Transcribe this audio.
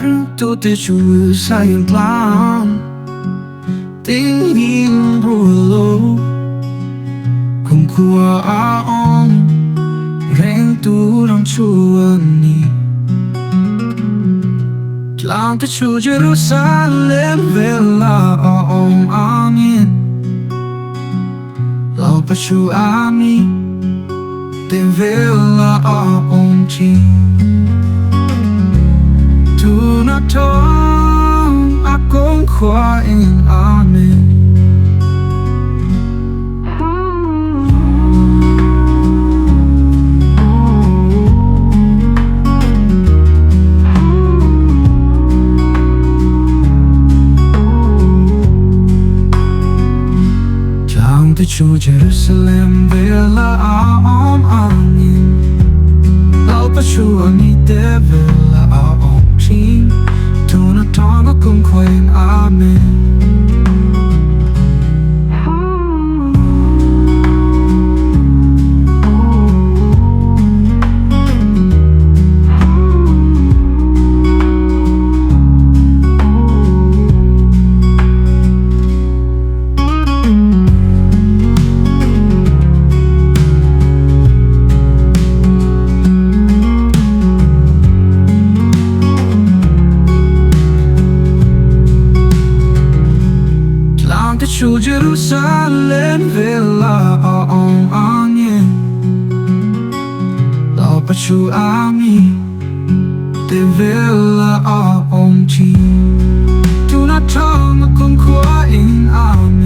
ringtute chu Zion Tlang tihnghin rual khuaa reng tu đang chua ni Tlang te chu Jerusalem vela amin Lalpa chu ami te vela chi tu na tong akong khuaa in amin te chu Jerusalem vela amin Lalpa chu ani te vela chi tu na tong akong khuaa in amin chu Jerusalem vela amin Lalpa chu ami te vela chi tu na tong akong khuaa in amin